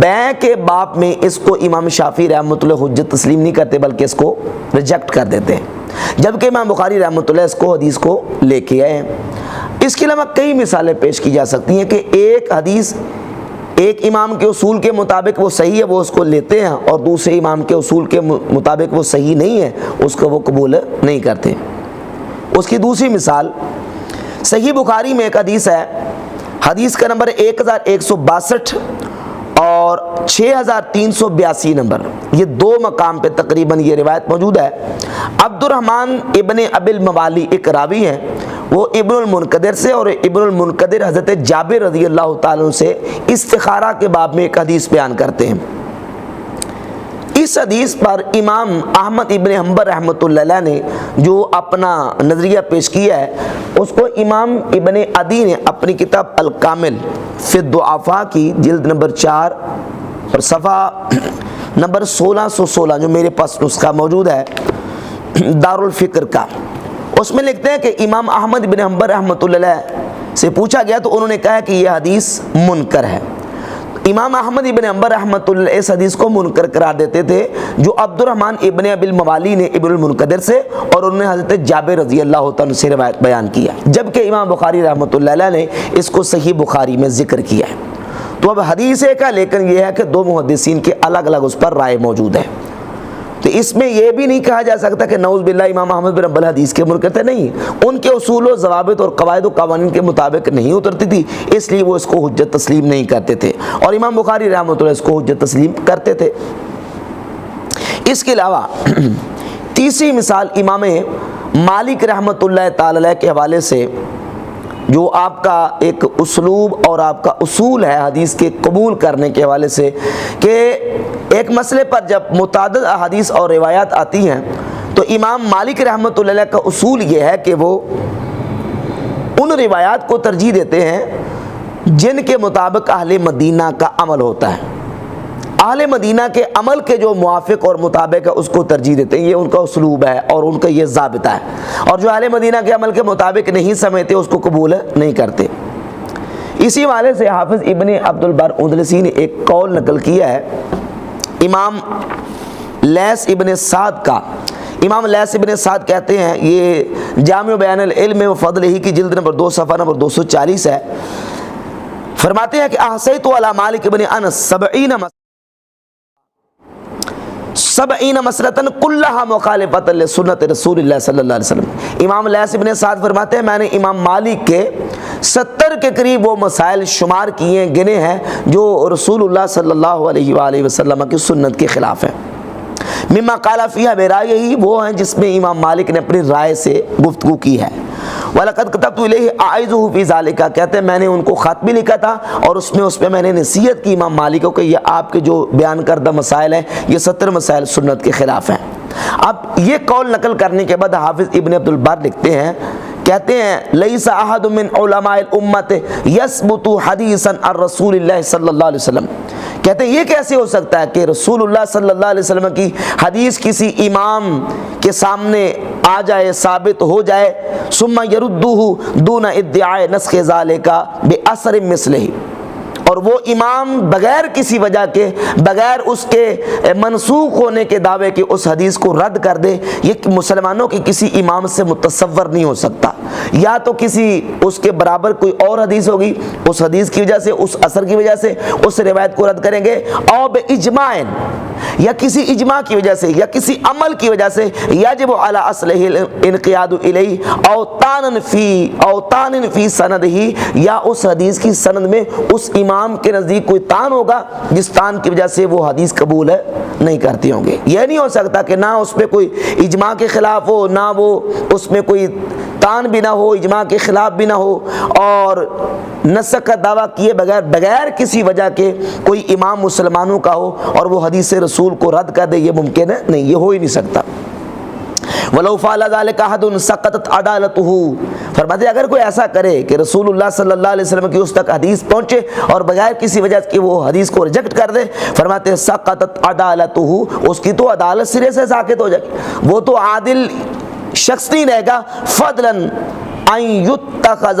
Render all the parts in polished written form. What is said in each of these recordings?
بیع کے باب میں اس کو امام شافعی رحمۃ اللہ حجت تسلیم نہیں کرتے بلکہ اس کو ریجیکٹ کر دیتے ہیں، جبکہ امام بخاری رحمۃ اللہ اس کو حدیث کو لے کے آئے ہیں۔ اس کے علاوہ کئی مثالیں پیش کی جا سکتی ہیں کہ ایک حدیث ایک امام کے اصول کے مطابق وہ صحیح ہے، وہ اس کو لیتے ہیں، اور دوسرے امام کے اصول کے مطابق وہ صحیح نہیں ہے، اس کو وہ قبول نہیں کرتے۔ اس کی دوسری مثال صحیح بخاری میں ایک حدیث ہے، حدیث کا نمبر 1162 اور 6382 نمبر، یہ دو مقام پہ تقریباً یہ روایت موجود ہے۔ عبد الرحمن ابن ابی الموالی ایک راوی ہیں، وہ ابن المنقدر سے، اور ابن المنقدر حضرت جابر رضی اللہ تعالیٰ عنہ سے استخارہ کے باب میں ایک حدیث بیان کرتے ہیں۔ اس حدیث پر امام احمد ابن حنبل رحمۃ اللہ علیہ نے جو اپنا نظریہ پیش کیا ہے، اس کو امام ابن عدی نے اپنی کتاب الکامل فی الضعفاء کی جلد نمبر 4 اور صفحہ نمبر 1616 جو میرے پاس نسخہ موجود ہے دارالفکر کا، اس میں لکھتے ہیں کہ امام احمد بن حنبل رحمۃ اللہ علیہ سے پوچھا گیا تو انہوں نے کہا کہ یہ حدیث منکر ہے۔ امام احمد ابن حنبل رحمۃ اللہ اس حدیث کو منکر قرار دیتے تھے جو عبد الرحمن ابن ابی الموالی نے ابن المنقدر سے، اور انہوں نے حضرت جابر رضی اللہ تعالیٰ سے روایت بیان کیا، جبکہ امام بخاری رحمۃ اللہ علیہ نے اس کو صحیح بخاری میں ذکر کیا ہے۔ تو اب حدیث ایک ہے، لیکن یہ ہے کہ دو محدثین کے الگ الگ اس پر رائے موجود ہے، تو اس میں یہ بھی نہیں کہا جا سکتا کہ نعوذ باللہ امام احمد بن حنبل حدیث کے منکر تھے، نہیں، ان کے اصول و ضوابط اور قواعد و قوانین کے مطابق نہیں اترتی تھی، اس لیے وہ اس کو حجت تسلیم نہیں کرتے تھے، اور امام بخاری رحمۃ اللہ اس کو حجت تسلیم کرتے تھے۔ اس کے علاوہ تیسری مثال امام مالک رحمۃ اللہ تعالی علیہ کے حوالے سے، جو آپ کا ایک اسلوب اور آپ کا اصول ہے حدیث کے قبول کرنے کے حوالے سے، کہ ایک مسئلے پر جب متعدد احادیث اور روایات آتی ہیں تو امام مالک رحمۃ اللہ علیہ کا اصول یہ ہے کہ وہ ان روایات کو ترجیح دیتے ہیں جن کے مطابق اہل مدینہ کا عمل ہوتا ہے، اہل مدینہ کے عمل کے جو موافق اور مطابق ہے اس کو ترجیح دیتے ہیں، یہ ان کا اسلوب ہے اور ان کا یہ ضابطہ ہے، اور جو اہل مدینہ کے عمل کے مطابق نہیں سمجھتے اس کو قبول نہیں کرتے۔ اسی حوالے سے حافظ ابن عبد البر اندلسی نے ایک قول نقل کیا ہے امام لیث ابن سعد کا۔ امام لیث ابن سعد کہتے ہیں، یہ جامع بیان العلم و فضلہ کی جلد نمبر 2 صفحہ نمبر 240 ہے، فرماتے ہیں کہ احصیت علی مالک ابن انس 70 مسلتن کلہا مخالفت لسنت رسول اللہ صلی اللہ علیہ وسلم۔ امام لیث ابن سعد فرماتے ہیں میں نے امام مالک کے 70 کے قریب وہ مسائل شمار کیے گنے ہیں جو رسول اللہ صلی اللہ علیہ وآلہ وسلم کی سنت کے خلاف ہیں۔ مما قال فیہا برائے، ہی وہ ہیں جس میں امام مالک نے اپنی رائے سے گفتگو کی ہے۔ وَلَقَدْ كَتَبْتُ إِلَيْهِ أَعِظُهُ فِي ذَلِكَ، کہتے ہیں میں نے ان کو خط بھی لکھا تھا اور اس پہ میں نے نصیحت کی امام مالک کو کہ یہ آپ کے جو بیان کردہ مسائل ہیں یہ 70 مسائل سنت کے خلاف ہیں۔ اب یہ قول نقل کرنے کے بعد حافظ ابن عبد البر لکھتے ہیں، کہتے ہیں لیس احد من علماء الامت یثبت حدیثا عن رسول اللہ صلی اللہ علیہ وسلم، کہتے ہیں یہ کیسے ہو سکتا ہے کہ رسول اللہ صلی اللہ علیہ وسلم کی حدیث کسی امام کے سامنے آ جائے، ثابت ہو جائے، ثم یردہ دون ادعاء نسخ ذالک باثر مثلہ، اور وہ امام بغیر کسی وجہ کے، بغیر اس کے منسوخ ہونے کے دعوے کے اس حدیث کو رد کر دے، یہ مسلمانوں کے کسی امام سے متصور نہیں ہو سکتا۔ یا تو کسی اس کے برابر کوئی اور حدیث ہوگی، اس حدیث کی وجہ سے، اس اثر کی وجہ سے اس روایت کو رد کریں گے، او باجماع، یا کسی اجماع کی وجہ سے، یا کسی عمل کی وجہ سے، یجب علی اصلہ الانقیاد الیہ او طعن فی سندہ، یا اس حدیث کی سند میں اس امام کے نزدیک کوئی طعن ہوگا جس طعن کی وجہ سے وہ حدیث قبول نہیں کرتے ہوں گے۔ یہ نہیں ہو سکتا کہ نہ اس پہ کوئی اجماع کے خلاف ہو، نہ وہ اس میں کوئی طعن بھی نہ ہو، اجماع کے خلاف بھی نہ ہو، اور نسخ کا دعویٰ کیے بغیر کسی وجہ کے کوئی امام مسلمانوں کا ہو اور وہ حدیث رسول کو رد کر دے، یہ ممکن ہے نہیں، یہ ہو ہی نہیں سکتا۔ وَلَوْ فَعَلَ ذَلِكَ أَحَدٌ سَقَطَتْ عَدَالَتُهُ، فرماتے ہیں اگر کوئی ایسا کرے کہ رسول اللہ صلی اللہ علیہ وسلم کی اس تک حدیث پہنچے اور بغیر کسی وجہ کے وہ حدیث کو ریجیکٹ کر دے، فرماتے ہیں سَقَطَتْ عَدَالَتُهُ، اس کی تو عدالت سرے سے ساقط ہو جائے گی، وہ تو عادل شخص نہیں رہے گا، فضلاً ان یتخذ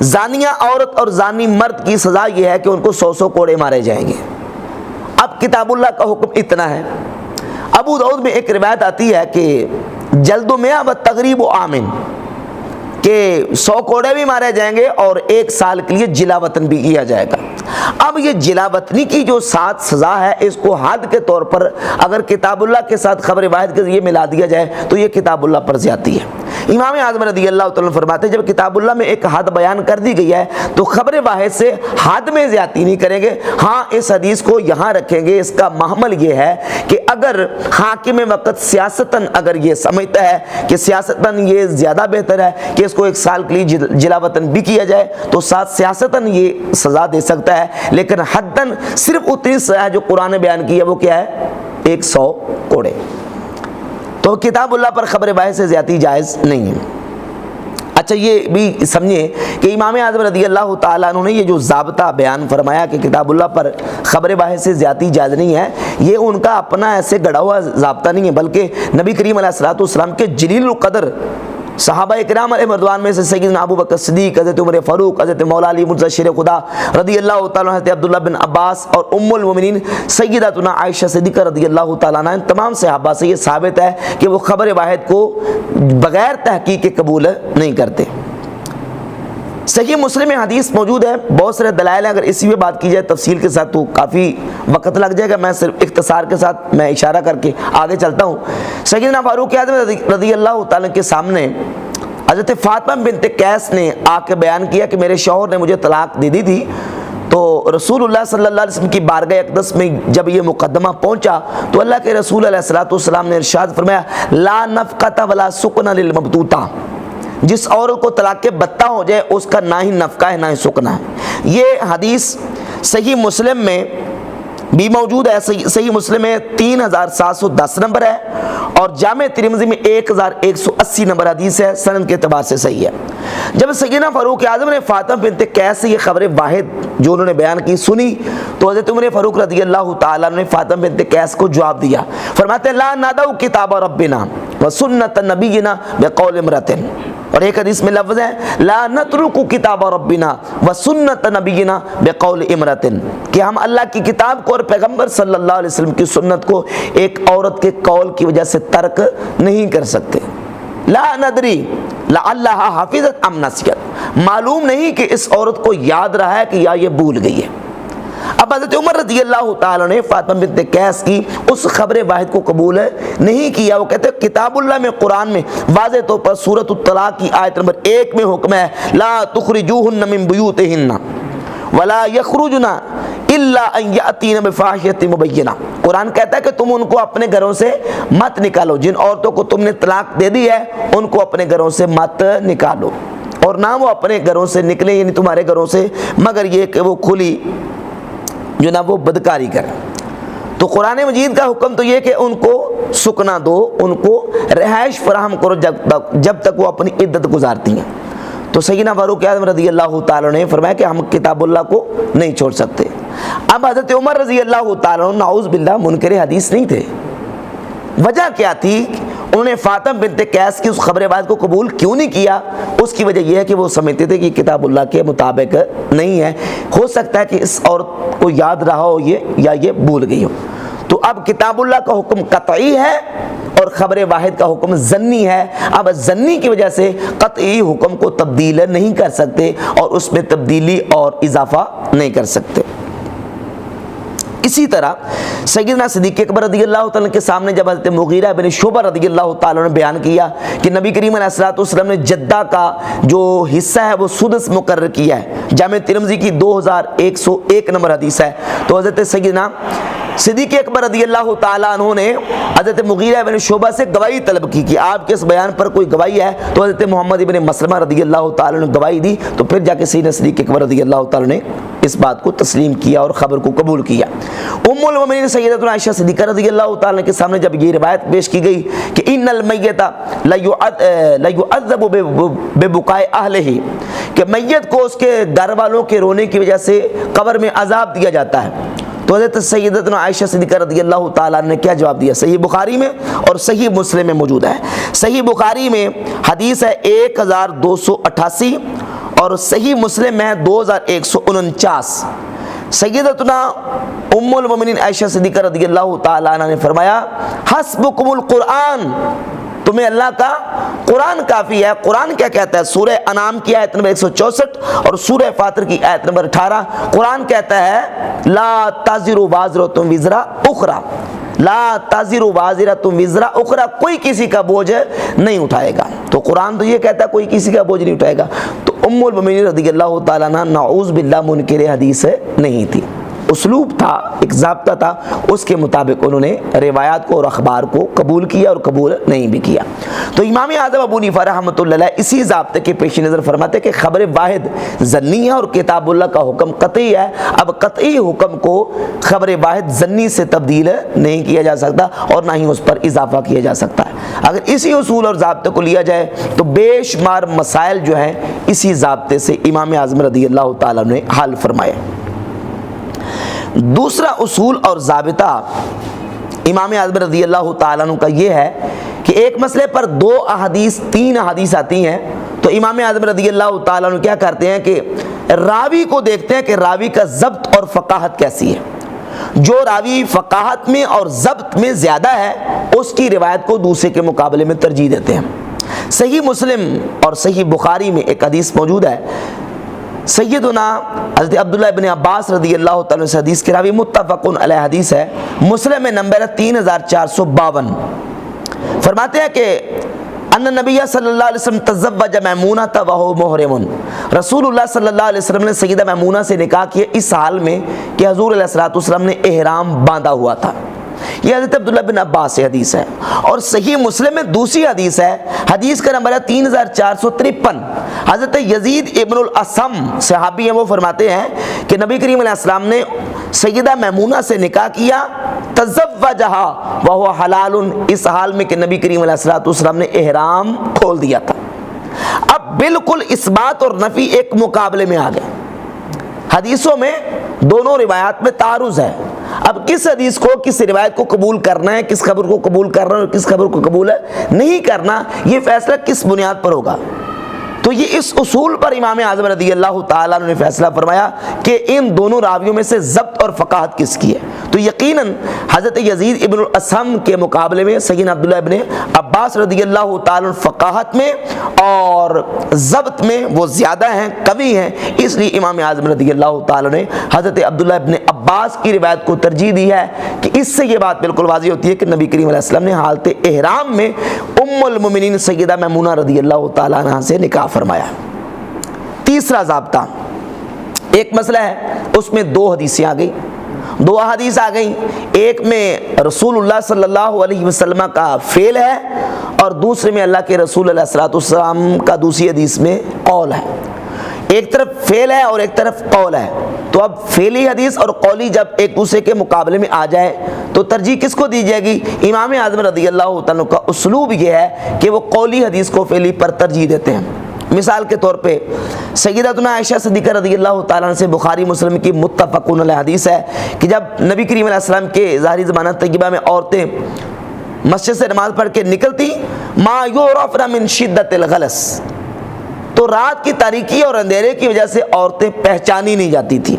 زانیہ عورت اور زانی مرد کی سزا یہ ہے کہ ان کو 100 کوڑے مارے جائیں گے۔ اب کتاب اللہ کا حکم اتنا ہے۔ ابو داؤد میں ایک روایت آتی ہے کہ جلد و میاں و تغریب و آمن، کہ 100 کوڑے بھی مارے جائیں گے اور 1 سال کے لیے جلا وطن بھی کیا جائے گا۔ اب یہ جلا وطنی کی جو 7 سزا ہے، اس کو حد کے طور پر اگر کتاب اللہ کے ساتھ خبر واحد کے ذریعے ملا دیا جائے تو یہ کتاب اللہ پر زیادتی ہے۔ امام اعظم رضی اللہ تعالیٰ فرماتے ہیں جب کتاب اللہ میں ایک حد بیان کر دی گئی ہے تو خبر واحد سے حد میں زیادتی نہیں کریں گے۔ ہاں اس حدیث کو یہاں رکھیں گے، اس کا محمل یہ ہے کہ اگر حاکم وقت سیاستاً اگر یہ سمجھتا ہے کہ سیاستاً یہ زیادہ بہتر ہے کہ اس کو 1 سال کے لیے جلا وطن بھی کیا جائے تو ساتھ سیاستاً یہ سزا دے سکتا ہے، لیکن حداً صرف اتنی سزا ہے جو قرآن نے بیان کی ہے، وہ کیا ہے؟ 100 کوڑے۔ تو کتاب اللہ پر خبر واحد سے زیادتی جائز نہیں ہے۔ اچھا یہ بھی سمجھیں کہ امام اعظم رضی اللہ تعالیٰ عنہ نے یہ جو ضابطہ بیان فرمایا کہ کتاب اللہ پر خبر واحد سے زیادتی جائز نہیں ہے، یہ ان کا اپنا ایسے گڑھا ہوا ضابطہ نہیں ہے، بلکہ نبی کریم علیہ الصلوۃ والسلام کے جلیل القدر صحابہ اکرام علیہ مردوان میں سے سیدنا ابو بکر صدیق، حضرت عمر فاروق، حضرت مولا علی مرتضی شیر خدا رضی اللہ تعالیٰ عنہ، حضرت عبداللہ بن عباس اور ام المومنین سیدتنا عائشہ صدیقہ رضی اللہ تعالیٰ عنہ، تمام صحابہ سے یہ ثابت ہے کہ وہ خبر واحد کو بغیر تحقیق قبول نہیں کرتے۔ صحیح مسلم میں حدیث موجود ہے، بہت سارے دلائل ہیں، اگر اسی میں بات کی جائے تفصیل کے ساتھ تو کافی وقت لگ جائے گا، میں صرف اختصار کے ساتھ میں اشارہ کر کے آگے چلتا ہوں۔ سیدنا فاروق اعظم رضی اللہ تعالیٰ کے سامنے حضرت فاطمہ بنت قیس نے آ کے بیان کیا کہ میرے شوہر نے مجھے طلاق دے دی تھی، تو رسول اللہ صلی اللہ علیہ وسلم کی بارگاہ اقدس میں جب یہ مقدمہ پہنچا تو اللہ کے رسول علیہ الصلوۃ والسلام نے ارشاد فرمایا لا نفقۃ ولا سکن للمبتوتہ، جس عورت کو طلاق کے بتہ ہو جائے اس کا نہ ہی نفقہ ہے نہ ہی سکنا ہے۔ یہ حدیث صحیح مسلم میں بھی موجود ہے، صحیح مسلم میں 3710 نمبر ہے اور جامع ترمذی میں 1180 نمبر حدیث ہے، سند کے اعتبار سے صحیح ہے۔ جب سیدنا فاروق اعظم نے فاطمہ بنت قیس سے یہ خبر واحد جو انہوں نے بیان کی سنی تو حضرت عمر فاروق رضی اللہ تعالیٰ نے فاطمہ بنت قیس کو جواب دیا، فرماتے لا ندعو کتاب ربنا وسنت نبینا بقول امرأۃ، اور ایک حدیث میں لفظ ہے لا نترک کتاب ربنا وسنت نبینا بقول امرأۃ، کہ ہم اللہ کی کتاب کو اور پیغمبر صلی اللہ علیہ وسلم کی سنت کو ایک عورت کے قول کی وجہ سے ترک نہیں کر سکتے۔ لا ندری لعلها حفظت ام نسیت، معلوم نہیں کہ اس عورت کو یاد رہا ہے کہ یا یہ بھول گئی ہے۔ اب حضرت عمر رضی اللہ تعالیٰ نے فاطمہ بنت قیس کی اس خبر واحد کو قبول نہیں کیا۔ وہ کہتے ہیں کتاب اللہ میں قرآن میں واضح طور پر سورۃ الطلاق کی آیت نمبر 1 میں حکم ہے لا تخرجوہن من بیوتہن ولا یخرجن الا ان یاتین بفاحشۃ مبینہ، قرآن کہتا ہے کہ تم ان کو اپنے گھروں سے مت نکالو، جن عورتوں کو تم نے طلاق دے دی ہے ان کو اپنے گھروں سے مت نکالو، اور نہ وہ اپنے گھروں سے نکلے یعنی تمہارے گھروں سے مگر یہ کہ وہ کھلی جو نہ وہ بدکاری کر۔ تو قرآن مجید کا حکم تو یہ کہ ان کو سکنا دو، ان کو رہائش فراہم کرو جب تک وہ اپنی عدت گزارتی ہیں۔ تو سیدنا فاروق اعظم رضی اللہ تعالیٰ نے فرمایا کہ ہم کتاب اللہ کو نہیں چھوڑ سکتے۔ اب حضرت عمر رضی اللہ تعالیٰ نعوذ باللہ منکر حدیث نہیں تھے، وجہ کیا تھی؟ انہوں نے فاطمہ بنت قیس کی اس خبر واحد کو قبول کیوں نہیں کیا؟ اس کی وجہ یہ ہے کہ وہ سمجھتے تھے کہ کتاب اللہ کے مطابق نہیں ہے، ہو سکتا ہے کہ اس عورت کو یاد رہا ہو یا یہ بھول گئی ہو۔ تو اب کتاب اللہ کا حکم قطعی ہے اور خبر واحد کا حکم ظنی ہے۔ اب ظنی کی وجہ سے قطعی حکم کو تبدیل نہیں کر سکتے اور اس میں تبدیلی اور اضافہ نہیں کر سکتے۔ اسی طرح سیدنا صدیق اکبر رضی اللہ تعالیٰ کے سامنے جب حضرت مغیرہ بن شعبہ رضی اللہ تعالیٰ نے بیان کیا کہ نبی کریم علیہ الصلوۃ والسلام نے جدہ کا جو حصہ ہے وہ سدس مقرر کیا ہے، جامع ترمذی کی 2101 نمبر حدیث ہے، تو حضرت سیدنا صدیق اکبر رضی اللہ تعالیٰ عنہ نے حضرت مغیرہ بن شعبہ سے گواہی طلب کی کہ آپ کے اس بیان پر کوئی گواہی ہے، تو حضرت محمد بن مسلمہ رضی اللہ تعالیٰ نے گواہی دی، تو پھر جا کے سیدنا صدیق اکبر رضی اللہ تعالیٰ نے اس بات کو تسلیم کیا اور خبر کو قبول کیا۔ ام المومنین سیدتنا عائشہ صدیقہ رضی اللہ تعالیٰ کے سامنے جب یہ روایت پیش کی گئی کہ ان المیت لیعذب ببکاء اہلہ، کہ میت کو اس کے گھر والوں کے رونے کی وجہ سے قبر میں عذاب دیا جاتا ہے، تو حضرت سیدتنا عائشہ صدیقہ رضی اللہ تعالیٰ نے کیا جواب دیا؟ صحیح بخاری میں اور صحیح مسلم میں موجود ہے۔ صحیح بخاری میں حدیث ہے 1288 اور صحیح مسلم میں 2149 سیدتنا ام المومنین عائشہ صدیقہ رضی اللہ تعالیٰ عنہ نے فرمایا حسبکم القرآن، تمہیں اللہ کا قرآن کافی ہے۔ قرآن کیا کہتا ہے؟ سورہ انعام کی آیت نمبر 164 اور سورہ فاطر کی آیت نمبر 18 قرآن کہتا ہے لا تزر وازرۃ وزر اخری، لا تزر وازرۃ وزر اخری، کوئی کسی کا بوجھ نہیں اٹھائے گا۔ تو قرآن تو یہ کہتا ہے کوئی کسی کا بوجھ نہیں اٹھائے گا۔ تو ام المومنین رضی اللہ تعالیٰ عنہ نعوذ باللہ منکر حدیث نہیں تھی، اسلوب تھا، ایک ضابطہ تھا، اس کے مطابق انہوں نے روایات کو اور اخبار کو قبول کیا اور قبول نہیں بھی کیا۔ تو امام اعظم ابو حنیفہ رحمۃ اللہ علیہ اسی ضابطے کے پیش نظر فرماتے کہ خبر واحد ظنی ہے اور کتاب اللہ کا حکم قطعی ہے۔ اب قطعی حکم کو خبر واحد ظنی سے تبدیل نہیں کیا جا سکتا اور نہ ہی اس پر اضافہ کیا جا سکتا ہے۔ اگر اسی اصول اور ضابطے کو لیا جائے تو بے شمار مسائل جو ہیں اسی ضابطے سے امام اعظم رضی اللہ تعالیٰ نے حل فرمائے۔ دوسرا اصول اور ضابطہ امام اعظم رضی اللہ تعالیٰ عنہ کا یہ ہے کہ ایک مسئلے پر 2 احادیث 3 احادیث آتی ہیں تو امام اعظم رضی اللہ تعالیٰ عنہ کیا کرتے ہیں کہ راوی کو دیکھتے ہیں کہ راوی کا ضبط اور فقاہت کیسی ہے۔ جو راوی فقاہت میں اور ضبط میں زیادہ ہے اس کی روایت کو دوسرے کے مقابلے میں ترجیح دیتے ہیں۔ صحیح مسلم اور صحیح بخاری میں ایک حدیث موجود ہے، سیدنا حضرت عبداللہ ابن عباس رضی اللہ تعالیٰ سے حدیث کی راوی متفقن علیہ حدیث ہے، مسلم میں نمبر 3452 فرماتے ہیں کہ ان نبی صلی اللہ علیہ وسلم تزوج میمونہ وہو محرم، رسول اللہ صلی اللہ علیہ وسلم نے سیدہ میمونہ سے نکاح کیا اس حال میں کہ حضور علیہ الصلوۃ والسلام نے احرام باندھا ہوا تھا۔ یہ حضرت عبداللہ بن عباس سے حدیث ہے، اور صحیح مسلم میں دوسری حدیث ہے، حدیث کا نمبر ہے 3453، حضرت یزید ابن الاسم صحابی ہیں، وہ فرماتے ہیں کہ نبی کریم علیہ السلام نے سیدہ میمونہ سے نکاح کیا تزوجہا وہو حلال، اس حال میں کہ نبی کریم علیہ السلام نے احرام کھول دیا تھا۔ اب بالکل اثبات اور نفی ایک مقابلے میں آ گئے، حدیثوں میں دونوں روایات میں تعارض ہے۔ اب کس حدیث کو کس روایت کو قبول کرنا ہے، کس خبر کو قبول کرنا ہے اور کس خبر کو قبول نہیں کرنا، یہ فیصلہ کس بنیاد پر ہوگا؟ تو یہ اس اصول پر امام اعظم رضی اللہ تعالیٰ نے فیصلہ فرمایا کہ ان دونوں راویوں میں سے ضبط اور فقاہت کس کی ہے۔ تو یقیناً حضرت یزید ابن الاسم کے مقابلے میں سیدنا عبداللہ ابن عباس رضی اللہ تعالیٰ فقاہت میں اور ضبط میں وہ زیادہ ہیں، قوی ہیں، اس لیے امام اعظم رضی اللہ تعالیٰ نے حضرت عبداللہ ابن عباس کی روایت کو ترجیح دی ہے کہ اس سے یہ بات بالکل واضح ہوتی ہے کہ نبی کریم علیہ السلام نے حالت احرام میں ام المومنین سیدہ میمونہ رضی اللہ تعالیٰ عنہ سے نکاح فرمایا۔ تیسرا ضابطہ، ایک مسئلہ ہے اس میں 2 حدیثیں آ گئی، 2 احادیث آ گئیں، ایک میں رسول اللہ صلی اللہ علیہ وسلم کا فعل ہے اور دوسرے میں اللہ کے رسول علیہ الصلوۃ والسلام کا دوسری حدیث میں قول ہے۔ ایک طرف فعل ہے اور ایک طرف قول ہے، تو اب فعلی حدیث اور قولی جب ایک دوسرے کے مقابلے میں آ جائے تو ترجیح کس کو دی جائے گی؟ امام اعظم رضی اللہ تعالیٰ کا اسلوب یہ ہے کہ وہ قولی حدیث کو فعلی پر ترجیح دیتے ہیں۔ مثال کے طور پہ سیدتنا عائشہ صدیقہ رضی اللہ تعالیٰ سے بخاری مسلم کی متفقن علیہ حدیث ہے کہ جب نبی کریم علیہ السلام کے ظاہری زمانہ طیبہ میں عورتیں مسجد سے نماز پڑھ کے نکلتی ما یعرفن من شدت الغلس، تو رات کی تاریکی اور اندھیرے کی وجہ سے عورتیں پہچانی نہیں جاتی تھیں۔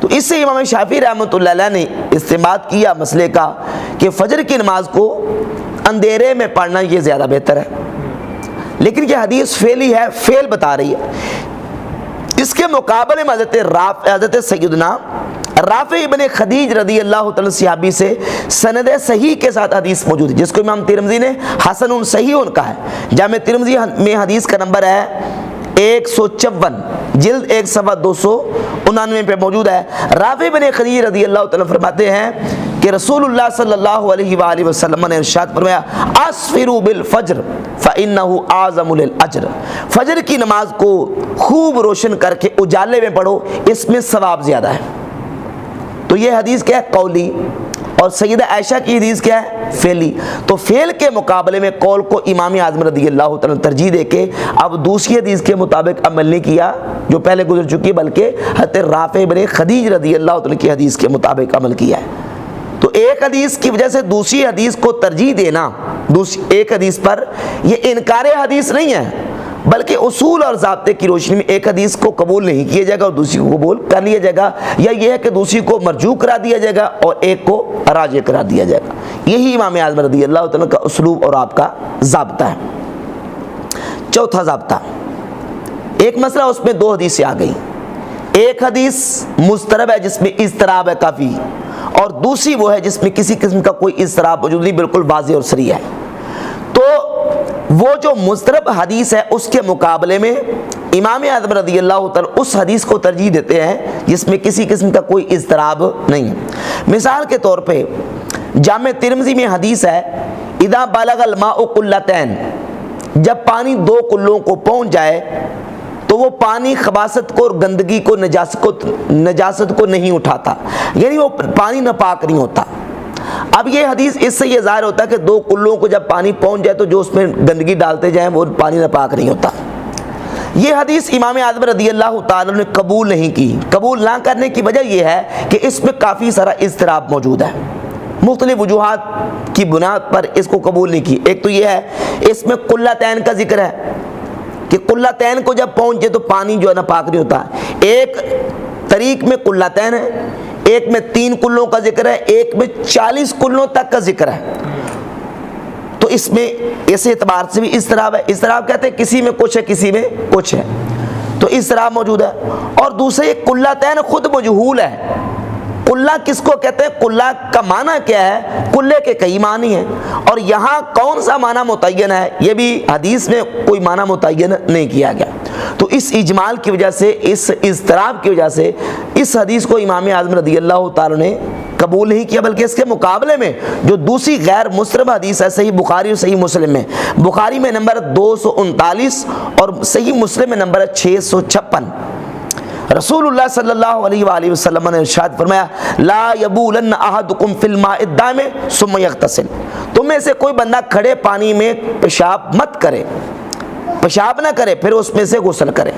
تو اس سے امام شافعی رحمۃ اللہ علیہ نے استنباط کیا مسئلے کا کہ فجر کی نماز کو اندھیرے میں پڑھنا یہ زیادہ بہتر ہے، لیکن یہ حدیث فعلی ہے، فعل بتا رہی ہے۔ اس کے مقابلے میں حضرت سیدنا رافع ابن خدیج رضی اللہ تعالیٰ صحابی سے سند صحیح کے ساتھ حدیث موجود ہے، جس کو امام ترمذی نے حسن صحیح ان کا ہے۔ جامع ترمذی میں حدیث کا نمبر ہے 154، جلد 1 صفحہ 299 پہ موجود ہے۔ رافع ابن خدیج رضی اللہ تعالیٰ فرماتے ہیں کہ رسول اللہ صلی اللہ علیہ وآلہ وسلم نے ارشاد فرمایا اسفروا بالفجر فإنه اعظم للأجر، فجر کی نماز کو خوب روشن کر کے اجالے میں پڑھو، اس میں ثواب زیادہ ہے۔ تو یہ حدیث کیا ہے؟ قولی، اور سیدہ عائشہ کی حدیث کیا ہے؟ فعلی۔ تو فعل کے مقابلے میں قول کو امام اعظم رضی اللہ تعالیٰ ترجیح دے کے اب دوسری حدیث کے مطابق عمل نہیں کیا جو پہلے گزر چکی، بلکہ حضرت رافع بن خدیج رضی اللہ تعالیٰ کی حدیث کے مطابق عمل کیا ہے۔ تو ایک حدیث کی وجہ سے دوسری حدیث کو ترجیح دینا ایک حدیث پر، یہ انکار حدیث نہیں ہے، بلکہ اصول اور ضابطے کی روشنی میں ایک حدیث کو قبول نہیں کیا جائے گا اور دوسری کو قبول کر لیا جائے گا، یا یہ ہے کہ دوسری کو مرجوع کرا دیا جائے گا اور ایک کو راجع کرا دیا جائے گا۔ یہی امام اعظم رضی اللہ تعالیٰ کا اسلوب اور آپ کا ضابطہ ہے۔ چوتھا ضابطہ، ایک مسئلہ اس میں دو حدیثیں آ گئی، ایک حدیث مضطرب ہے جس میں اضطراب ہے کافی، اور دوسری وہ ہے جس میں کسی قسم کا کوئی اضطراب موجود نہیں، بالکل واضح اور صریح ہے۔ تو وہ جو مضطرب حدیث ہے اس کے مقابلے میں امام اعظم رضی اللہ تعالیٰ اس حدیث کو ترجیح دیتے ہیں جس میں کسی قسم کا کوئی اضطراب نہیں ہے۔ مثال کے طور پہ جامع ترمذی میں حدیث ہے، اذا بلغ الماء قلتین، جب پانی دو کلوں کو پہنچ جائے تو وہ پانی خباثت کو اور گندگی کو نجاست کو نہیں اٹھاتا، یعنی وہ پانی ناپاک نہیں ہوتا۔ اب یہ حدیث اس سے یہ ظاہر ہوتا ہے کہ دو کلوں کو جب پانی پہنچ جائے تو جو اس میں گندگی ڈالتے جائیں وہ پانی ناپاک نہیں ہوتا۔ یہ حدیث امام اعظم رضی اللہ تعالیٰ نے قبول نہیں کی۔ قبول نہ کرنے کی وجہ یہ ہے کہ اس میں کافی سارا اضطراب موجود ہے، مختلف وجوہات کی بنیاد پر اس کو قبول نہیں کی۔ ایک تو یہ ہے اس میں قلتین کا ذکر ہے کہ قلتین کو جب پہنچے تو پانی جو ہے نا پاک نہیں ہوتا۔ ایک طریق میں قلتین ہے، ایک میں 3 کلوں کا ذکر ہے، ایک میں 40 کلوں تک کا ذکر ہے۔ تو اس میں اس اعتبار سے بھی اضطراب ہے۔ اضطراب کہتے ہیں کسی میں کچھ ہے کسی میں کچھ ہے، تو اضطراب موجود ہے۔ اور دوسرے قلتین خود مجہول ہے۔ قلہ کس کو کہتے ہیں؟ قلہ کا معنی کیا ہے؟ قلے کے کئی معنی ہیں، اور یہاں کون سا معنی متعین ہے یہ بھی حدیث میں کوئی معنی متعین نہیں کیا گیا۔ تو اس اجمال کی وجہ سے، اس اضطراب کی وجہ سے اس حدیث کو امام اعظم رضی اللہ تعالیٰ نے قبول نہیں کیا، بلکہ اس کے مقابلے میں جو دوسری غیر مضطرب حدیث ہے صحیح بخاری اور صحیح مسلم میں، بخاری میں نمبر 239 اور صحیح مسلم میں نمبر 656، رسول اللہ صلی اللہ علیہ وآلہ وسلم نے ارشاد فرمایا، لا یبولن احدکم فی الماء الدائم ثم یغتسل، تم میں سے کوئی بندہ کھڑے پانی میں پیشاب مت کرے، پیشاب نہ کرے پھر اس میں سے غسل کرے،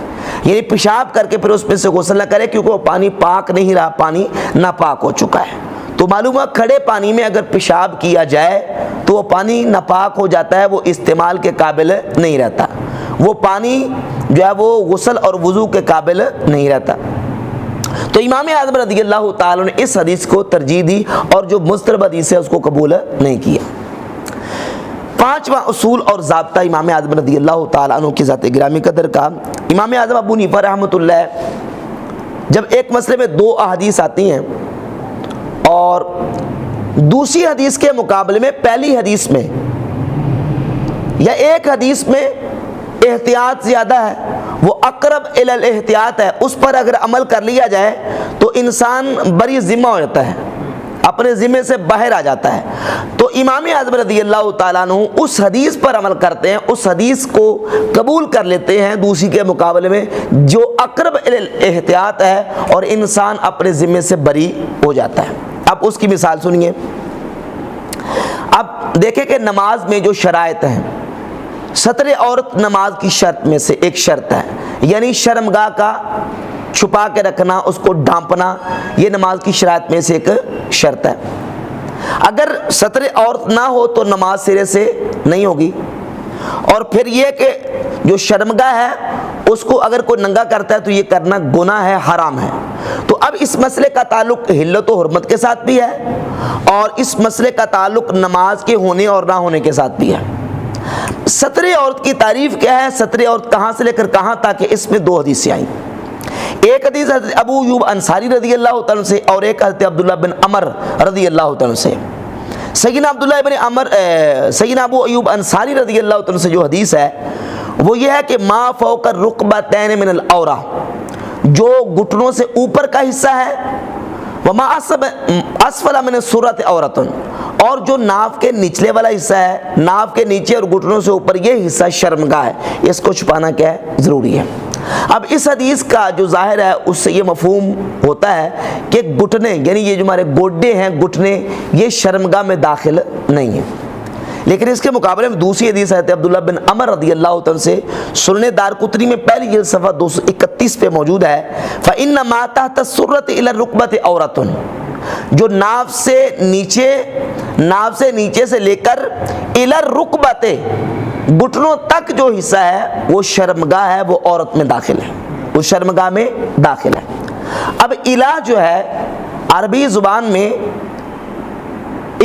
یعنی پیشاب کر کے پھر اس میں سے غسل نہ کرے، کیونکہ وہ پانی پاک نہیں رہا، پانی ناپاک ہو چکا ہے۔ تو معلوم ہے کھڑے پانی میں اگر پیشاب کیا جائے تو وہ پانی ناپاک ہو جاتا ہے، وہ استعمال کے قابل نہیں رہتا، وہ پانی جو ہے وہ غسل اور وضو کے قابل نہیں رہتا۔ تو امام اعظم رضی اللہ تعالیٰ نے اس حدیث کو ترجیح دی اور جو مضطرب حدیث ہے اس کو قبول نہیں کیا۔ پانچواں اصول اور ضابطہ امام اعظم رضی اللہ تعالیٰ عنہ کی ذات گرامی قدر کا، امام اعظم ابو حنیفہ رحمۃ اللہ جب ایک مسئلے میں 2 احادیث آتی ہیں اور دوسری حدیث کے مقابلے میں پہلی حدیث میں یا ایک حدیث میں احتیاط زیادہ ہے، وہ اقرب الی الاحتیاط ہے، اس پر اگر عمل کر لیا جائے تو انسان بری ذمہ ہو جاتا ہے، اپنے ذمے سے باہر آ جاتا ہے۔ تو امام اعظم رضی اللہ تعالیٰ عنہ اس حدیث پر عمل کرتے ہیں، اس حدیث کو قبول کر لیتے ہیں دوسری کے مقابلے میں جو اقرب الی الاحتیاط ہے اور انسان اپنے ذمے سے بری ہو جاتا ہے۔ اب اس کی مثال سنیے۔ اب دیکھیں کہ نماز میں جو شرائط ہیں، ستر عورت نماز کی شرط میں سے ایک شرط ہے، یعنی شرمگاہ کا چھپا کے رکھنا، اس کو ڈھانپنا، یہ نماز کی شرائط میں سے ایک شرط ہے۔ اگر ستر عورت نہ ہو تو نماز سرے سے نہیں ہوگی۔ اور پھر یہ کہ جو شرمگاہ ہے اس کو اگر کوئی ننگا کرتا ہے تو یہ کرنا گناہ ہے، حرام ہے۔ تو اب اس مسئلے کا تعلق حلت و حرمت کے ساتھ بھی ہے اور اس مسئلے کا تعلق نماز کے ہونے اور نہ ہونے کے ساتھ بھی ہے۔ ستر عورت کی تعریف کیا ہے، ستر عورت کہاں سے لے کر کہاں تک، اس میں 2 حدیثیں آئیں۔ ایک حدیث حضرت ابو ایوب انصاری رضی اللہ تعالیٰ سے اور ایک حضرت عبداللہ بن عمر رضی اللہ تعالیٰ سے۔ سیدنا سیدنا ابو ایوب انصاری رضی اللہ تعالیٰ سے جو حدیث ہے وہ یہ ہے کہ ما فوق الرکبتین من العورہ، جو گھٹنوں سے اوپر کا حصہ ہے، وما اسفل من السرۃ عورۃ، اور جو ناف کے نچلے والا حصہ ہے، ناف کے نیچے اور گھٹنوں سے اوپر یہ حصہ شرمگاہ ہے، اس کو چھپانا کیا ہے، ضروری ہے۔ اب اس حدیث کا جو ظاہر ہے اس سے یہ مفہوم ہوتا ہے کہ گھٹنے، یعنی یہ جو ہمارے گوڈے ہیں، گھٹنے، یہ شرمگاہ میں داخل نہیں ہیں۔ لیکن اس کے مقابلے میں دوسری حدیث ہے عبداللہ بن عمر رضی اللہ عنہ سے، سنن دارقطنی میں پہلی جلد صفحہ 231 پہ موجود ہے، فَإِنَّ مَا تَحْتَ السُّرَّةِ إِلَى الرُّكْبَةِ عَوْرَةٌ، جو ناف سے نیچے سے لے کر الر رکبتے گھٹنوں تک جو حصہ ہے وہ شرمگاہ ہے، وہ عورت میں داخل ہے، وہ شرمگاہ میں داخل ہے۔ اب الا جو ہے عربی زبان میں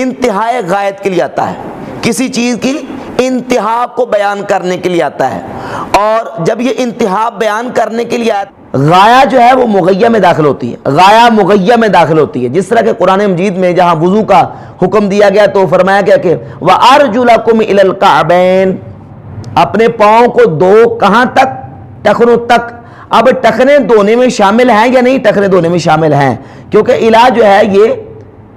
انتہائے غایت کے لیے آتا ہے، کسی چیز کی انتہا کو بیان کرنے کے لیے آتا ہے، اور جب یہ انتہا بیان کرنے کے لیے آتا ہے، غایہ جو ہے وہ مغیہ میں داخل ہوتی ہے، غایہ مغیہ میں داخل ہوتی ہے۔ جس طرح کہ قرآن مجید میں جہاں وضو کا حکم دیا گیا تو فرمایا گیا کہ وَأَرْجُلَكُمْ إِلَى الْكَعْبَيْنِ، اپنے پاؤں کو دو کہاں تک؟ ٹخنوں تک۔ اب ٹخنے دھونے میں شامل ہیں یا نہیں؟ ٹخنے دھونے میں شامل ہیں، کیونکہ الا جو ہے یہ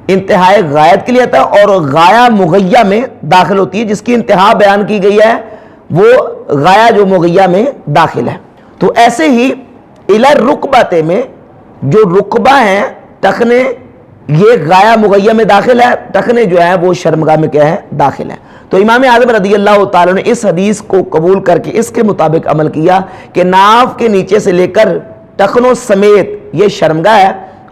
انتہائی غایت کے لیے آتا ہے اور غایہ مغیہ میں داخل ہوتی ہے، جس کی انتہا بیان کی گئی ہے وہ غایہ جو مغیہ میں داخل ہے۔ تو ایسے ہی الر رکبتے میں جو رکبہ ہیں ٹخنے، یہ غایہ مغیہ میں داخل ہے، ٹخنے جو ہے وہ شرمگاہ میں کیا ہے؟ داخل ہے۔ تو امام اعظم رضی اللہ تعالیٰ نے اس حدیث کو قبول کر کے اس کے مطابق عمل کیا کہ ناف کے نیچے سے لے کر ٹخنوں سمیت یہ شرمگاہ ہے،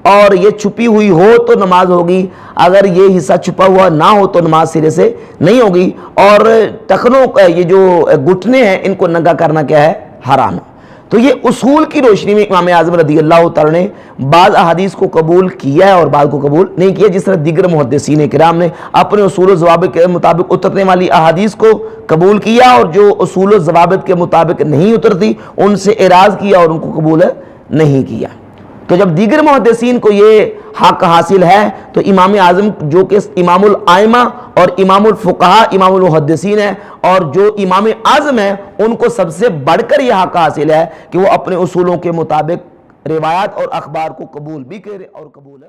اور یہ چھپی ہوئی ہو تو نماز ہوگی، اگر یہ حصہ چھپا ہوا نہ ہو تو نماز سرے سے نہیں ہوگی، اور ٹخنوں کا یہ جو گھٹنے ہیں ان کو ننگا کرنا کیا ہے؟ حرام ہے۔ تو یہ اصول کی روشنی میں امام اعظم رضی اللہ تعالیٰ نے بعض احادیث کو قبول کیا ہے اور بعض کو قبول نہیں کیا، جس طرح دیگر محدثین کرام نے اپنے اصول و ضوابط کے مطابق اترنے والی احادیث کو قبول کیا، اور جو اصول و ضوابط کے مطابق نہیں اترتی ان سے اعراض کیا اور ان کو قبول نہیں کیا۔ تو جب دیگر محدثین کو یہ حق حاصل ہے تو امام اعظم جو کہ امام الائمہ اور امام الفقہاء امام المحدثین ہیں، اور جو امام اعظم ہیں، ان کو سب سے بڑھ کر یہ حق حاصل ہے کہ وہ اپنے اصولوں کے مطابق روایات اور اخبار کو قبول بھی کرے اور قبول